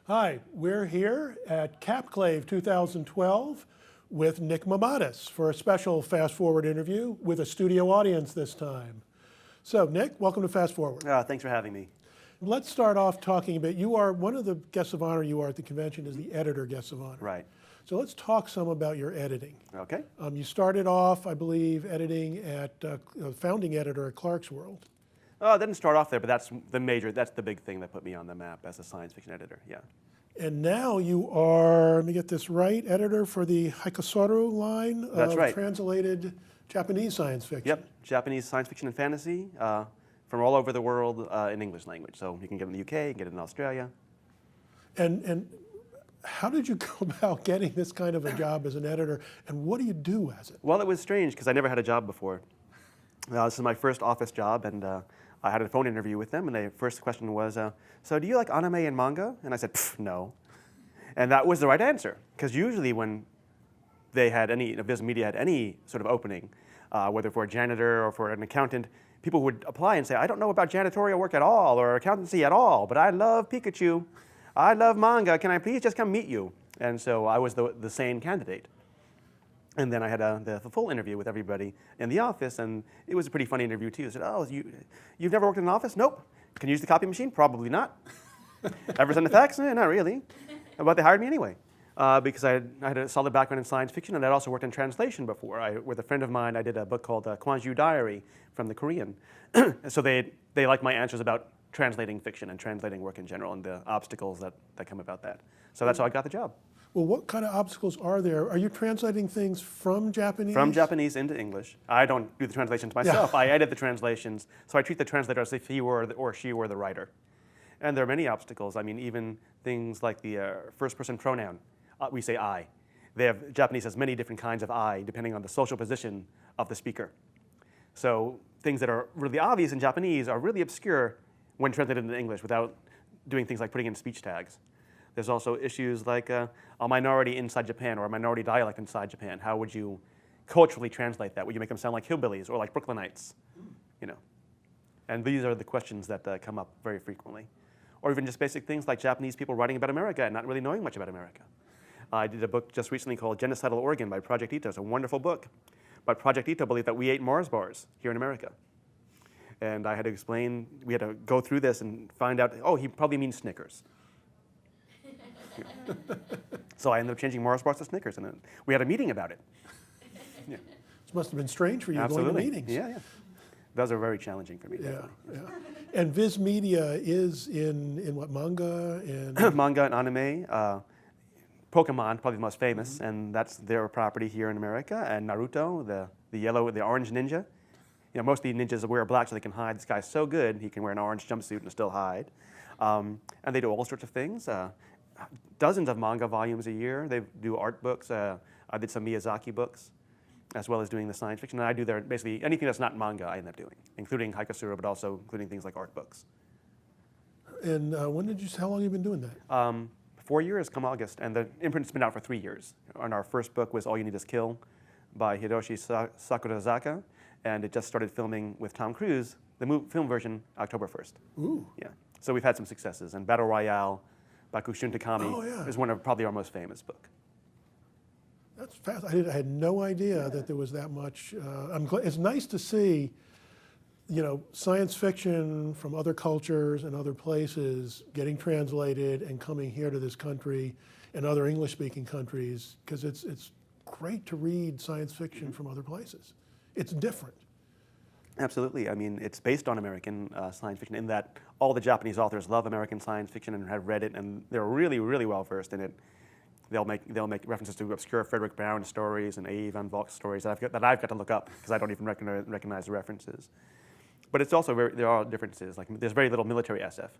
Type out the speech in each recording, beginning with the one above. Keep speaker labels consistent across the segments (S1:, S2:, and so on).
S1: Hi, we're here at Capclave 2012 with Nick Mamatas for a special Fast Forward interview with a studio audience this time. So Nick, welcome to Fast Forward.
S2: Thanks for having me.
S1: Let's start off talking a bit. You are one of the guests of honor you are at the convention is the editor guest of honor.
S2: Right.
S1: So let's talk some about your editing.
S2: Okay.
S1: You started off, I believe, editing at founding editor at Clarkesworld.
S2: I didn't start off there, but that's the big thing that put me on the map as a science fiction editor, yeah.
S1: And now you are, let me get this right, editor for the Haikasoru line
S2: That's
S1: of
S2: right.
S1: translated Japanese science fiction.
S2: Yep, Japanese science fiction and fantasy from all over the world in English language. So you can get it in the UK, you can get it in Australia.
S1: And how did you go about getting this kind of a job as an editor, and what do you do as it?
S2: Well, it was strange because I never had a job before. This is my first office job, and I had a phone interview with them, and the first question was, so do you like anime and manga? And I said, no. And that was the right answer, because usually when they had Viz Media had any sort of opening, whether for a janitor or for an accountant, people would apply and say, I don't know about janitorial work at all or accountancy at all, but I love Pikachu. I love manga. Can I please just come meet you? And so I was the sane candidate. And then I had the full interview with everybody in the office, and it was a pretty funny interview too. I said, oh, you've never worked in an office? Nope. Can you use the copy machine? Probably not. Ever send a fax? Not really. But they hired me anyway, because I had a solid background in science fiction, and I'd also worked in translation before. With a friend of mine, I did a book called Kwanju Diary from the Korean. So they liked my answers about translating fiction and translating work in general and the obstacles that come about that. So that's how I got the job.
S1: Well, what kind of obstacles are there? Are you translating things from Japanese?
S2: From Japanese into English. I don't do the translations myself. Yeah. I edit the translations, so I treat the translator as if he were or she were the writer. And there are many obstacles. I mean, even things like the first-person pronoun. We say I. Japanese has many different kinds of I, depending on the social position of the speaker. So things that are really obvious in Japanese are really obscure when translated into English without doing things like putting in speech tags. There's also issues like a minority inside Japan or a minority dialect inside Japan. How would you culturally translate that? Would you make them sound like hillbillies or like Brooklynites? You know. And these are the questions that come up very frequently. Or even just basic things like Japanese people writing about America and not really knowing much about America. I did a book just recently called Genocidal Oregon by Project Ito. It's a wonderful book. But Project Ito believed that we ate Mars bars here in America. And I had to explain, we had to go through this and find out, oh, he probably means Snickers. So I ended up changing Mars bars to Snickers, and we had a meeting about it. Yeah.
S1: This must have been strange for you
S2: Absolutely.
S1: Going to meetings.
S2: Yeah. Those are very challenging for me.
S1: Yeah. And Viz Media is in what, manga and
S2: manga and anime. Pokemon, probably the most famous, and that's their property here in America. And Naruto, the orange ninja. You know, most of the ninjas wear black so they can hide. This guy's so good, he can wear an orange jumpsuit and still hide. And they do all sorts of things. Dozens of manga volumes a year. They do art books. I did some Miyazaki books, as well as doing the science fiction. And I do basically anything that's not manga I end up doing, including Haikasoru, but also including things like art books.
S1: And how long have you been doing that?
S2: 4 years come August, and the imprint's been out for 3 years. And our first book was All You Need Is Kill by Hiroshi Sakurazaka, and it just started filming with Tom Cruise, the film version, October 1st.
S1: Ooh.
S2: Yeah. So we've had some successes, and Battle Royale by Kushun Takami is one of probably our most famous book.
S1: That's fast. I had no idea that there was that much. It's nice to see, science fiction from other cultures and other places getting translated and coming here to this country and other English-speaking countries, because it's great to read science fiction from other places. It's different.
S2: Absolutely. I mean, it's based on American science fiction in that all the Japanese authors love American science fiction and have read it, and they're really, really well versed in it. They'll make references to obscure Frederick Brown stories and A. van Vogt stories that I've got to look up because I don't even recognize the references. But it's also there are differences. Like there's very little military SF,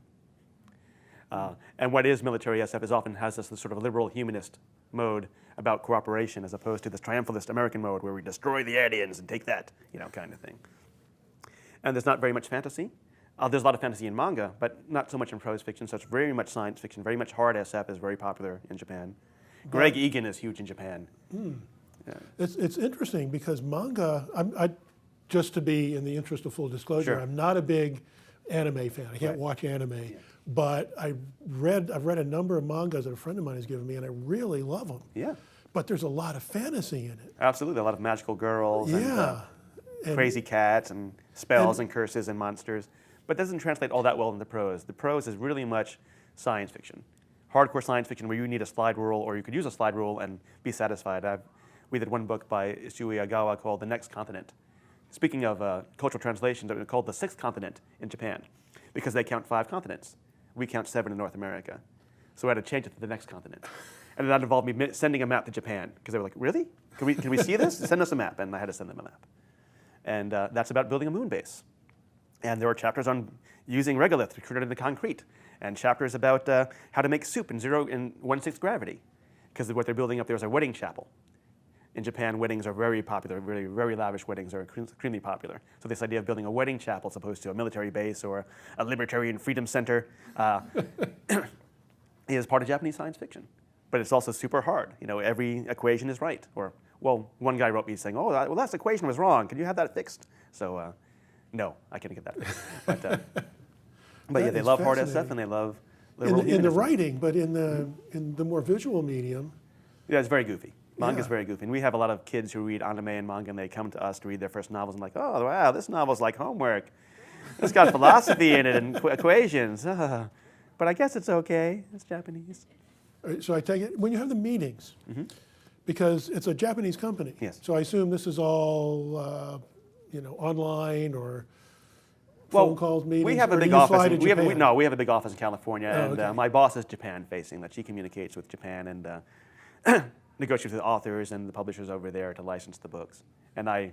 S2: and what is military SF is often has this sort of liberal humanist mode about cooperation as opposed to this triumphalist American mode where we destroy the aliens and take that, kind of thing. And there's not very much fantasy. There's a lot of fantasy in manga, but not so much in prose fiction, so it's very much science fiction, very much hard SF is very popular in Japan. Greg Egan is huge in Japan. Yeah.
S1: It's interesting because manga, just to be in the interest of full disclosure,
S2: Sure.
S1: I'm not a big anime fan. I can't watch anime. But I've read a number of mangas that a friend of mine has given me, and I really love them.
S2: Yeah.
S1: But there's a lot of fantasy in it.
S2: Absolutely, a lot of magical girls and crazy cats and spells and curses and monsters. But it doesn't translate all that well into prose. The prose is really much science fiction. Hardcore science fiction where you need a slide rule, or you could use a slide rule and be satisfied. We did one book by Isui Agawa called The Next Continent. Speaking of cultural translations, it was called The Sixth Continent in Japan, because they count 5 continents. We count 7 in North America. So I had to change it to The Next Continent. And that involved me sending a map to Japan, because they were like, really? Can we see this? Send us a map. And I had to send them a map. And that's about building a moon base. And there were chapters on using regolith to turn it into concrete, and chapters about how to make soup in 1/6 gravity, because what they're building up there is a wedding chapel. In Japan, weddings are very popular. Very, very lavish weddings are extremely popular. So this idea of building a wedding chapel as opposed to a military base or a libertarian freedom center is part of Japanese science fiction. But it's also super hard. You know, every equation is right. Or, well, one guy wrote me saying, "Oh, well, that equation was wrong. Can you have that fixed?" So, no, I can't get that fixed. But yeah, they love hard SF and they love literal
S1: in the writing, but in the more visual medium.
S2: Yeah, it's very goofy. Manga's very goofy. And we have a lot of kids who read anime and manga, and they come to us to read their first novels and like, oh, wow, this novel's like homework. It's got philosophy in it and equations. But I guess it's okay. It's Japanese.
S1: So I take it, when you have the meetings, because it's a Japanese company.
S2: Yes.
S1: So I assume this is all, online or phone calls, meetings.
S2: We have a
S1: or
S2: big
S1: do you
S2: office.
S1: fly to Japan?
S2: We have a big office in California, and my boss is Japan-facing. That she communicates with Japan and negotiates with the authors and the publishers over there to license the books. And I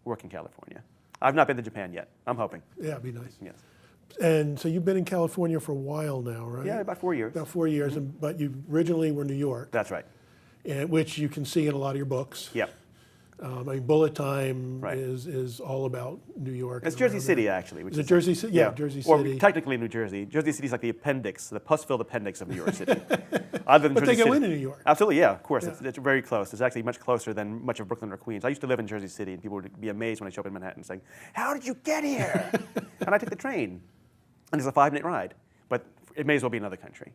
S2: work in California. I've not been to Japan yet. I'm hoping.
S1: Yeah, it'd be nice.
S2: Yes.
S1: And so you've been in California for a while now, right?
S2: Yeah, about 4 years.
S1: About 4 years, but you originally were New York.
S2: That's right.
S1: Which you can see in a lot of your books.
S2: Yep.
S1: Bullet Time is all about New York.
S2: It's Jersey City, actually.
S1: Is it Jersey City? Yeah, Jersey City.
S2: Or technically New Jersey. Jersey City is like the appendix, the pus-filled appendix of New York City. Other than
S1: But
S2: Jersey
S1: they go
S2: City.
S1: into New York.
S2: Absolutely, yeah, of course. It's very close. It's actually much closer than much of Brooklyn or Queens. I used to live in Jersey City, and people would be amazed when I show up in Manhattan saying, "How did you get here?" And I took the train. And it's a 5-minute ride, but it may as well be another country.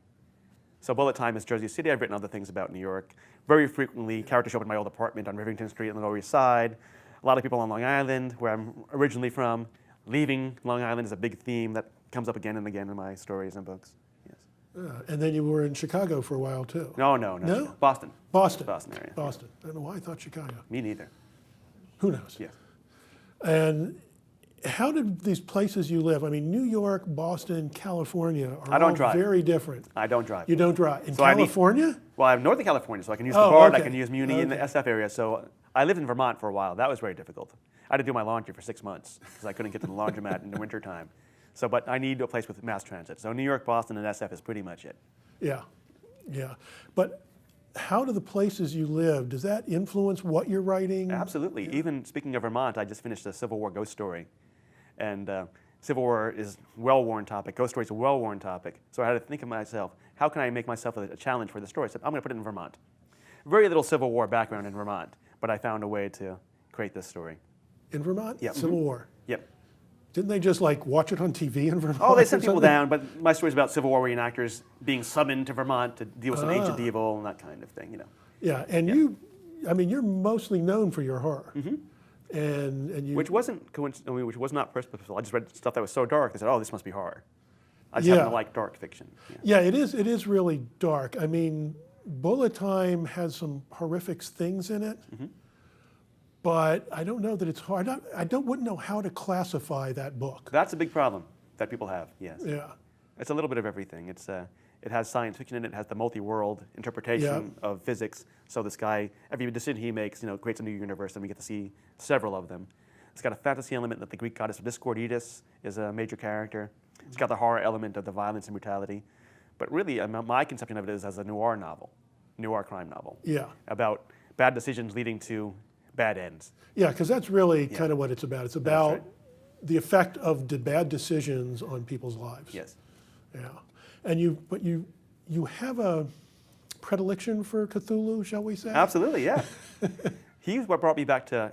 S2: So Bullet Time is Jersey City. I've written other things about New York. Very frequently, characters show up in my old apartment on Rivington Street on the Lower East Side. A lot of people on Long Island, where I'm originally from. Leaving Long Island is a big theme that comes up again and again in my stories and books. Yes.
S1: And then you were in Chicago for a while, too.
S2: No.
S1: No?
S2: Boston.
S1: Boston
S2: Area.
S1: Boston. I don't know why I thought Chicago.
S2: Me neither.
S1: Who knows?
S2: Yes.
S1: And how did these places you live, I mean, New York, Boston, California are all very different.
S2: I don't drive.
S1: You don't drive. In
S2: So
S1: California?
S2: Well, I'm Northern California, so I can use the BART, I can use Muni in the
S1: Okay.
S2: SF area. So I lived in Vermont for a while. That was very difficult. I had to do my laundry for 6 months because I couldn't get to the laundromat in the wintertime. So, but I need a place with mass transit. So New York, Boston, and SF is pretty much it.
S1: Yeah. But how do the places you live, does that influence what you're writing?
S2: Absolutely. Even speaking of Vermont, I just finished a Civil War ghost story. And Civil War is a well-worn topic. Ghost story is a well-worn topic. So I had to think of myself, how can I make myself a challenge for the story? I said, I'm going to put it in Vermont. Very little Civil War background in Vermont, but I found a way to create this story.
S1: In Vermont?
S2: Yep.
S1: Civil War?
S2: Yep.
S1: Didn't they just watch it on TV in Vermont?
S2: Oh, they sent people down, but my story's about Civil War reenactors being summoned to Vermont to deal with some ancient evil and that kind of thing,
S1: Yeah, and you're mostly known for your horror. And you,
S2: which was not purposeful. I just read stuff that was so dark. They said, "Oh, this must be horror." I just happen to like dark fiction.
S1: Yeah, it is. It is really dark. I mean, Bullet Time has some horrific things in it, but I don't know that it's hard. Wouldn't know how to classify that book.
S2: That's a big problem that people have. Yes.
S1: Yeah.
S2: It's a little bit of everything. It has science fiction in it. It has the multi-world interpretation of physics. So this guy, every decision he makes, creates a new universe, and we get to see several of them. It's got a fantasy element that the Greek goddess of discord, Edis, is a major character. It's got the horror element of the violence and brutality. But really, my conception of it is as a noir novel, noir crime novel.
S1: Yeah.
S2: About bad decisions leading to bad ends.
S1: Yeah, because that's really kind of what it's about. It's about the effect of the bad decisions on people's lives.
S2: Yes.
S1: Yeah. And you have a predilection for Cthulhu, shall we say?
S2: Absolutely, yeah. He's what brought me back to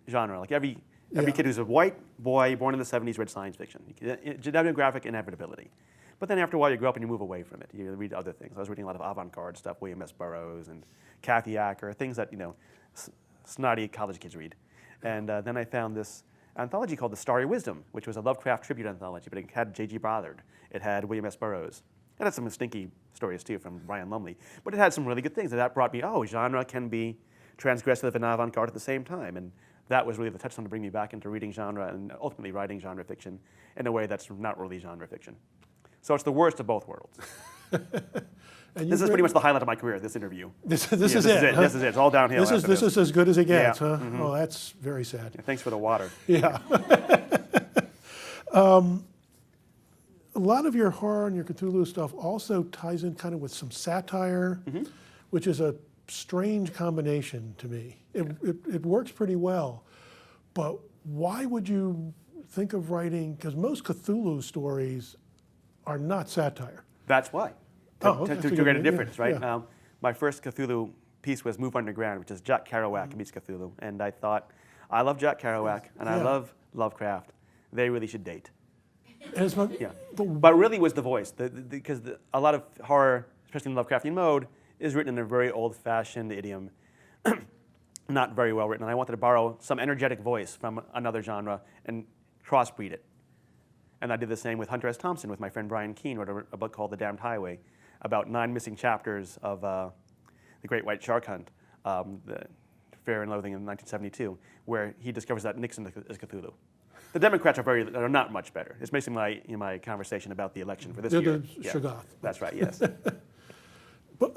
S2: genre. Like every Every
S1: Yeah.
S2: kid who's a white boy born in the 70s read science fiction. Demographic inevitability. But then after a while, you grow up and you move away from it. You read other things. I was reading a lot of avant-garde stuff, William S. Burroughs and Kathy Acker, things that snotty college kids read. And then I found this anthology called The Starry Wisdom, which was a Lovecraft tribute anthology, but it had J.G. Ballard. It had William S. Burroughs. It had some stinky stories too from Brian Lumley, but it had some really good things. And that brought me, genre can be transgressive and avant-garde at the same time. And that was really the touchstone to bring me back into reading genre and ultimately writing genre fiction in a way that's not really genre fiction. So it's the worst of both worlds. This is pretty much the highlight of my career, this interview.
S1: This is it.
S2: This is it. It's all downhill.
S1: This is as good as it gets,
S2: Yeah.
S1: huh?
S2: Mm-hmm.
S1: Oh, that's very sad.
S2: Yeah, thanks for the water.
S1: Yeah. A lot of your horror and your Cthulhu stuff also ties in kind of with some satire, which is a strange combination to me. It works pretty well, but why would you think of writing, because most Cthulhu stories are not satire.
S2: That's why.
S1: Okay.
S2: To get a difference, right?
S1: Yeah.
S2: My first Cthulhu piece was Move Underground, which is Jack Kerouac meets Cthulhu. And I thought, I love Jack Kerouac, and I love Lovecraft. They really should date.
S1: Yeah.
S2: But really was the voice, because a lot of horror, especially in Lovecraftian mode, is written in a very old-fashioned idiom, not very well written. And I wanted to borrow some energetic voice from another genre and crossbreed it. And I did the same with Hunter S. Thompson, with my friend Brian Keene, wrote a book called The Damned Highway, about 9 missing chapters of The Great White Shark Hunt, the Fear and Loathing in 1972, where he discovers that Nixon is Cthulhu. The Democrats are not much better. It's basically my conversation about the election for this year.
S1: The Shoggoth.
S2: That's right, yes.
S1: But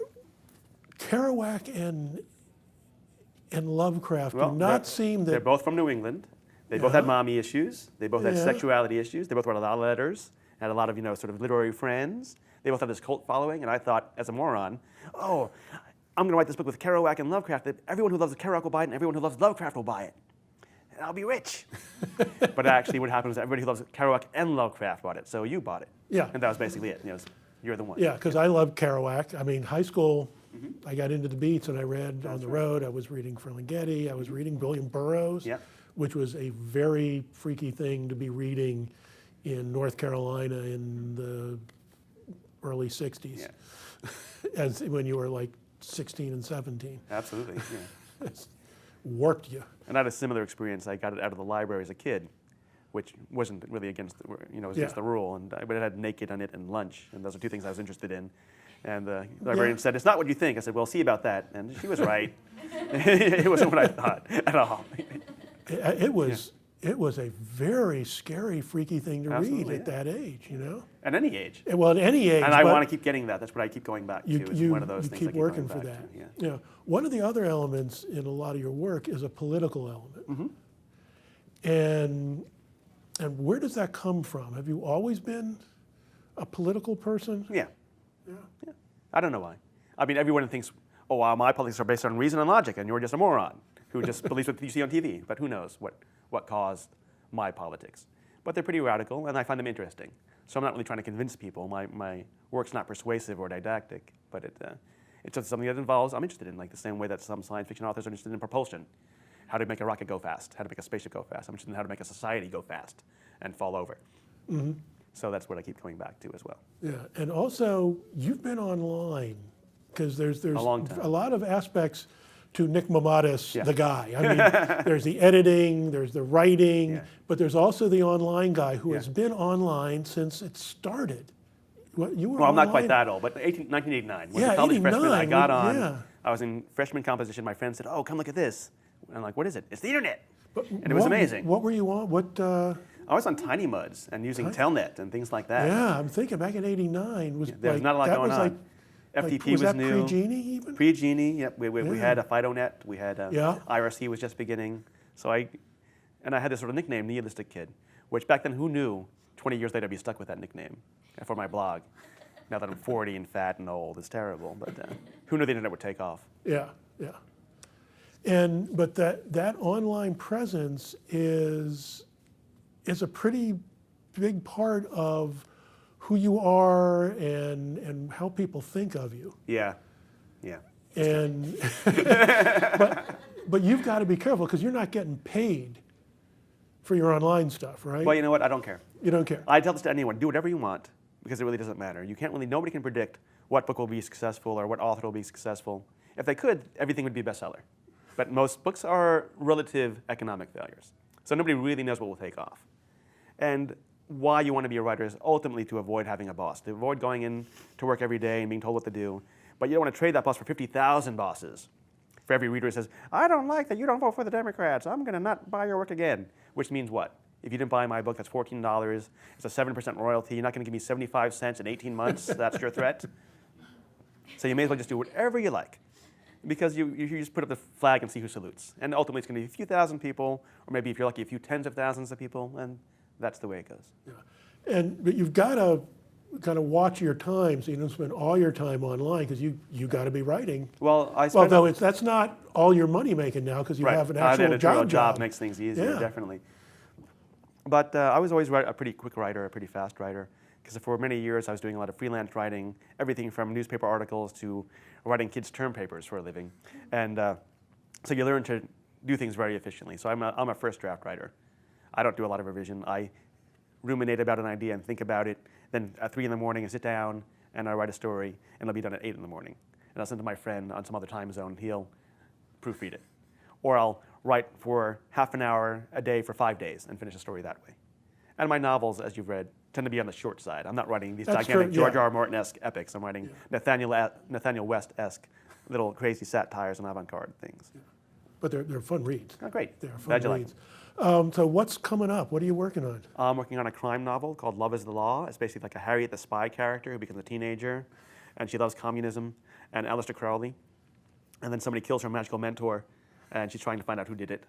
S1: Kerouac and Lovecraft do not seem that...
S2: They're both from New England. They both had mommy issues. They both had sexuality issues. They both wrote a lot of letters, had a lot of sort of literary friends. They both have this cult following, and I thought, as a moron, I'm going to write this book with Kerouac and Lovecraft that everyone who loves Kerouac will buy it and everyone who loves Lovecraft will buy it. And I'll be rich. But actually what happened was everybody who loves Kerouac and Lovecraft bought it, so you bought it.
S1: Yeah.
S2: And that was basically it. You're the one.
S1: Yeah, because I love Kerouac. I mean, high school, I got into the beats and I read On the Road. I was reading Ferlinghetti. I was reading William Burroughs, which was a very freaky thing to be reading in North Carolina in the early 60s, as when you were like 16 and 17.
S2: Absolutely, yeah.
S1: It warped you.
S2: And I had a similar experience. I got it out of the library as a kid, which wasn't really against against the rule, but it had naked on it and lunch, and those are two things I was interested in. And the librarian said, "It's not what you think." I said, "Well, see about that." And she was right. It wasn't what I thought at all.
S1: It was a very scary, freaky thing to read at that age,
S2: At any age.
S1: Well, at any age.
S2: And I want to keep getting that. That's what I keep going back to. Is one of those things
S1: keep
S2: I keep
S1: working
S2: going
S1: for
S2: back
S1: that.
S2: to. Yeah.
S1: One of the other elements in a lot of your work is a political element. And where does that come from? Have you always been a political person?
S2: Yeah. I don't know why. I mean, everyone thinks, "Oh, wow, my politics are based on reason and logic, and you're just a moron who just believes what you see on TV." But who knows what caused my politics? But they're pretty radical, and I find them interesting. So I'm not really trying to convince people. My work's not persuasive or didactic, but it's just something that I'm interested in, like the same way that some science fiction authors are interested in propulsion. How to make a rocket go fast, how to make a spaceship go fast. I'm interested in how to make a society go fast and fall over. So that's what I keep coming back to as well.
S1: Yeah, and also you've been online, because there's
S2: a long time.
S1: A lot of aspects to Nick Mamatas, the guy. I mean, there's the editing, there's the writing, but there's also the online guy who has been online since it started. You were
S2: I'm not quite that old, but 1989. When a college freshman, I got on. I was in freshman composition. My friend said, "Oh, come look at this." And I'm like, "What is it?" "It's the internet." And it was amazing.
S1: What were you on?
S2: I was on Tiny Muds and using Telnet and things like that.
S1: Yeah, I'm thinking back in '89 was
S2: there was not a lot going on. FTP was
S1: that
S2: new.
S1: Pre-Genie even?
S2: Pre-Genie, yep. We had a FidoNet. We had IRC was just beginning. So I had this sort of nickname, Nihilistic Kid, which back then, who knew 20 years later I'd be stuck with that nickname for my blog. Now that I'm 40 and fat and old, it's terrible. But who knew the internet would take off?
S1: Yeah. But that online presence is a pretty big part of who you are and how people think of you.
S2: Yeah.
S1: And but you've got to be careful because you're not getting paid for your online stuff, right?
S2: Well, you know what? I don't care.
S1: You don't care.
S2: I tell this to anyone: do whatever you want, because it really doesn't matter. Nobody can predict what book will be successful or what author will be successful. If they could, everything would be a bestseller. But most books are relative economic failures. So nobody really knows what will take off. And why you want to be a writer is ultimately to avoid having a boss, to avoid going in to work every day and being told what to do. But you don't want to trade that boss for 50,000 bosses. For every reader who says, I don't like that you don't vote for the Democrats, I'm going to not buy your work again. Which means what? If you didn't buy my book, that's $14. It's a 7% royalty. You're not going to give me 75 cents in 18 months. That's your threat. So you may as well just do whatever you like. Because you just put up the flag and see who salutes. And ultimately it's going to be a few thousand people, or maybe if you're lucky, a few tens of thousands of people, and that's the way it goes.
S1: Yeah. But you've got to kind of watch your time so you don't spend all your time online, because you got to be writing.
S2: Well,
S1: that's not all your money making now, because you have an actual job.
S2: Makes things easier,
S1: Yeah.
S2: definitely. But I was always a pretty quick writer, a pretty fast writer, because for many years I was doing a lot of freelance writing, everything from newspaper articles to writing kids' term papers for a living. And so you learn to do things very efficiently. So I'm a first draft writer. I don't do a lot of revision. I ruminate about an idea and think about it. Then at 3 in the morning I sit down and I write a story, and it'll be done at 8 in the morning. And I'll send it to my friend on some other time zone. He'll proofread it. Or I'll write for half an hour a day for 5 days and finish a story that way. And my novels, as you've read, tend to be on the short side. I'm not writing these gigantic George R. Martin-esque epics. I'm writing Nathaniel West-esque little crazy satires and avant-garde things.
S1: Yeah. But they're fun reads.
S2: Oh, great.
S1: They're fun
S2: Glad you
S1: reads. So what's coming up? What are you working on?
S2: I'm working on a crime novel called Love is the Law. It's basically like a Harriet the Spy character who becomes a teenager, and she loves communism and Aleister Crowley. And then somebody kills her magical mentor, and she's trying to find out who did it.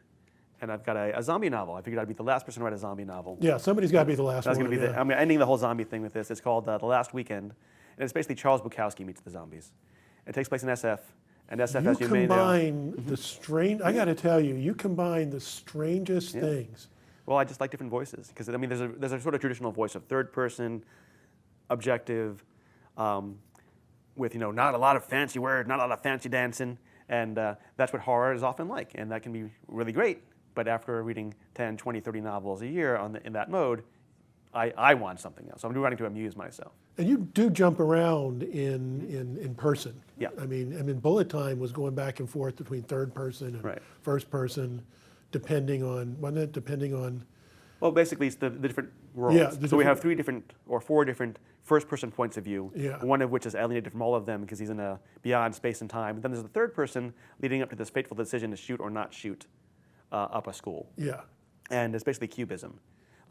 S2: And I've got a zombie novel. I figured I'd be the last person to write a zombie novel.
S1: Yeah, somebody's got to be the last one.
S2: I'm ending the whole zombie thing with this. It's called The Last Weekend. And it's basically Charles Bukowski meets the zombies. It takes place in SF. And SF, as you may know.
S1: You combine the strange, I got to tell you, you combine the strangest things.
S2: Well, I just like different voices. Because, I mean, there's a sort of traditional voice of third person, objective, with, not a lot of fancy words, not a lot of fancy dancing. And that's what horror is often like. And that can be really great. But after reading 10, 20, 30 novels a year in that mode, I want something else. So I'm writing to amuse myself. And
S1: you do jump around in person.
S2: Yeah.
S1: I mean, Bullet Time was going back and forth between third person and first person, depending on.
S2: Well, basically, it's the different worlds.
S1: Yeah,
S2: so we have 3 different or 4 different first-person points of view.
S1: Yeah.
S2: One of which is alienated from all of them because he's in a beyond space and time. And then there's the third person leading up to this fateful decision to shoot or not shoot up a school.
S1: Yeah.
S2: And it's basically cubism.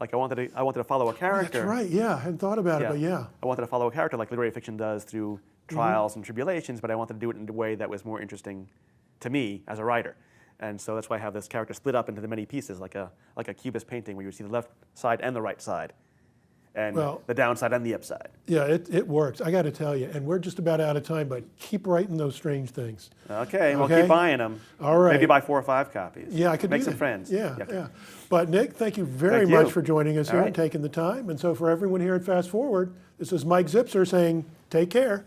S2: Like I wanted to follow a character.
S1: That's right. Yeah, I hadn't thought about it, but yeah.
S2: I wanted to follow a character like literary fiction does through trials and tribulations, but I wanted to do it in a way that was more interesting to me as a writer. And so that's why I have this character split up into the many pieces, like a cubist painting where you would see the left side and the right side, and the downside and the upside.
S1: Yeah, it works. I got to tell you, and we're just about out of time, but keep writing those strange things.
S2: Okay, well, keep buying them.
S1: All right.
S2: Maybe buy 4 or 5 copies.
S1: Yeah, I could
S2: make
S1: do
S2: some
S1: that.
S2: friends.
S1: Yeah. But Nick, thank you very much for joining us here and taking the time. And so for everyone here at Fast Forward, this is Mike Zipser saying, take care.